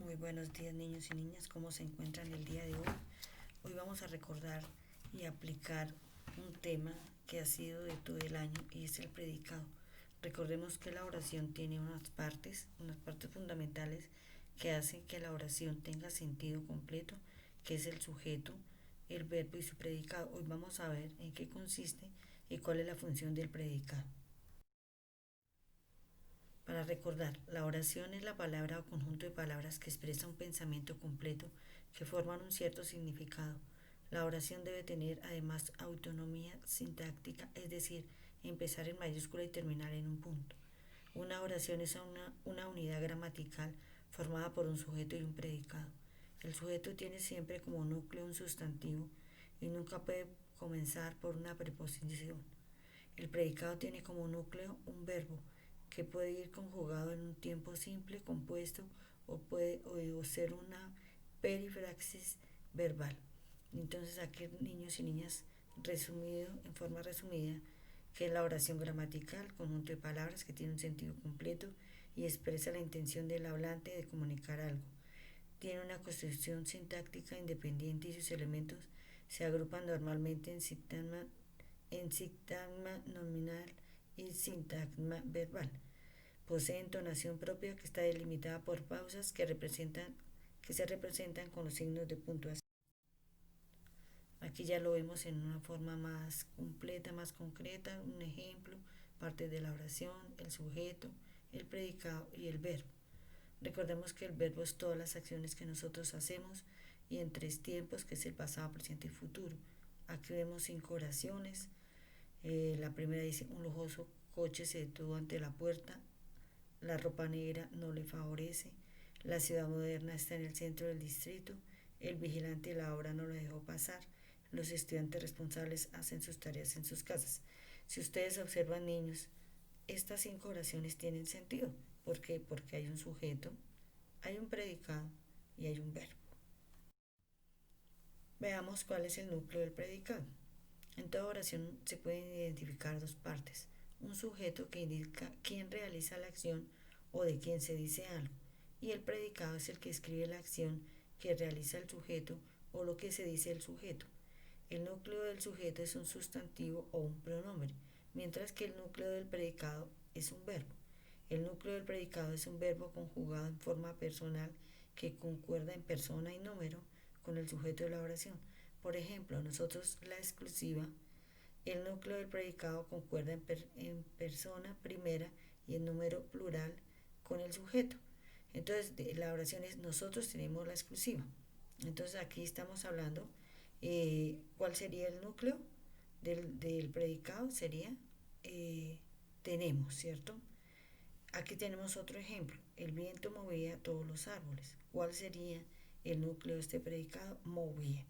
Muy buenos días niños y niñas, ¿cómo se encuentran el día de hoy? Hoy vamos a recordar y aplicar un tema que ha sido de todo el año y es el predicado. Recordemos que la oración tiene unas partes fundamentales que hacen que la oración tenga sentido completo, que es el sujeto, el verbo y su predicado. Hoy vamos a ver en qué consiste y cuál es la función del predicado. Para recordar, la oración es la palabra o conjunto de palabras que expresa un pensamiento completo que forman un cierto significado. La oración debe tener además autonomía sintáctica, es decir, empezar en mayúscula y terminar en un punto. Una oración es una unidad gramatical formada por un sujeto y un predicado. El sujeto tiene siempre como núcleo un sustantivo y nunca puede comenzar por una preposición. El predicado tiene como núcleo un verbo que puede ir conjugado en un tiempo simple, compuesto o ser una perifraxis verbal. Entonces aquí niños y niñas, resumido, en forma resumida, que es la oración gramatical, conjunto de palabras que tiene un sentido completo y expresa la intención del hablante de comunicar algo. Tiene una construcción sintáctica independiente y sus elementos se agrupan normalmente en sintagma nominal y sintagma verbal. Posee entonación propia que está delimitada por pausas que se representan con los signos de puntuación. Aquí ya lo vemos en una forma más completa, más concreta, un ejemplo, parte de la oración, el sujeto, el predicado y el verbo. Recordemos que el verbo es todas las acciones que nosotros hacemos y en tres tiempos, que es el pasado, presente y futuro. Aquí vemos 5 oraciones. La primera dice: un lujoso coche se detuvo ante la puerta, la ropa negra no le favorece, la ciudad moderna está en el centro del distrito, el vigilante de la obra no lo dejó pasar, los estudiantes responsables hacen sus tareas en sus casas. Si ustedes observan, niños, estas 5 oraciones tienen sentido. ¿Por qué? Porque hay un sujeto, hay un predicado y hay un verbo. Veamos cuál es el núcleo del predicado. En toda oración se pueden identificar dos partes: un sujeto que indica quién realiza la acción o de quién se dice algo, y el predicado es el que escribe la acción que realiza el sujeto o lo que se dice el sujeto. El núcleo del sujeto es un sustantivo o un pronombre, mientras que el núcleo del predicado es un verbo. El núcleo del predicado es un verbo conjugado en forma personal que concuerda en persona y número con el sujeto de la oración. Por ejemplo, nosotros la exclusiva, el núcleo del predicado concuerda en persona primera y en número plural con el sujeto. Entonces, la oración es: nosotros tenemos la exclusiva. Entonces, aquí estamos hablando, ¿cuál sería el núcleo del predicado? Sería tenemos, ¿cierto? Aquí tenemos otro ejemplo: el viento movía todos los árboles. ¿Cuál sería el núcleo de este predicado? Movía.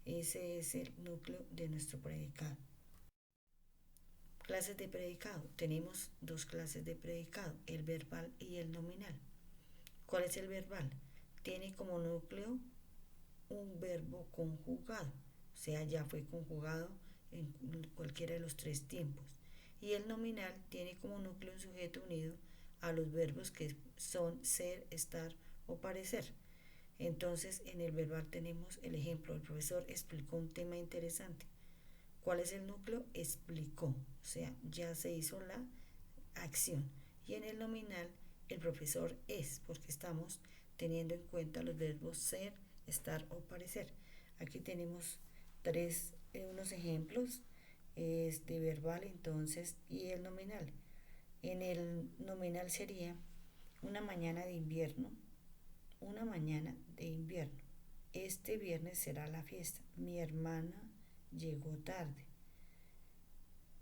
Ese es el núcleo de nuestro predicado. Clases de predicado. Tenemos dos clases de predicado: el verbal y el nominal. ¿Cuál es el verbal? Tiene como núcleo un verbo conjugado, o sea, ya fue conjugado en cualquiera de los tres tiempos. Y el nominal tiene como núcleo un sujeto unido a los verbos que son ser, estar o parecer. Entonces, en el verbal tenemos el ejemplo: el profesor explicó un tema interesante. ¿Cuál es el núcleo? Explicó, o sea, ya se hizo la acción. Y en el nominal, el profesor es, porque estamos teniendo en cuenta los verbos ser, estar o parecer. Aquí tenemos unos ejemplos de verbal, entonces, y el nominal. En el nominal sería: una mañana de invierno, una mañana de invierno. Este viernes será la fiesta. Mi hermana llegó tarde.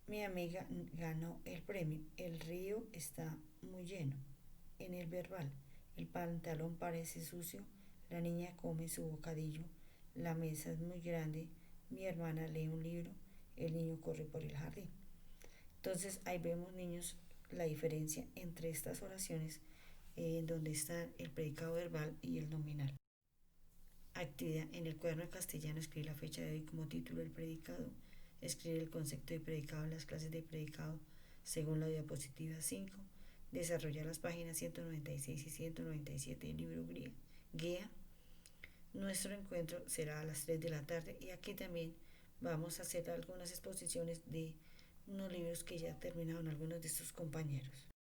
Mi amiga ganó el premio. El río está muy lleno. En el verbal: el pantalón parece sucio, la niña come su bocadillo, la mesa es muy grande, mi hermana lee un libro, el niño corre por el jardín. Entonces ahí vemos, niños, la diferencia entre estas oraciones, en donde está el predicado verbal y el nominal. Actividad: en el cuaderno de castellano escribe la fecha de hoy como título del predicado. Escribe el concepto de predicado en las clases de predicado según la diapositiva 5. Desarrolla las páginas 196 y 197 del libro guía guía. Nuestro encuentro será a las 3 de la tarde y aquí también vamos a hacer algunas exposiciones de unos libros que ya terminaron algunos de sus compañeros.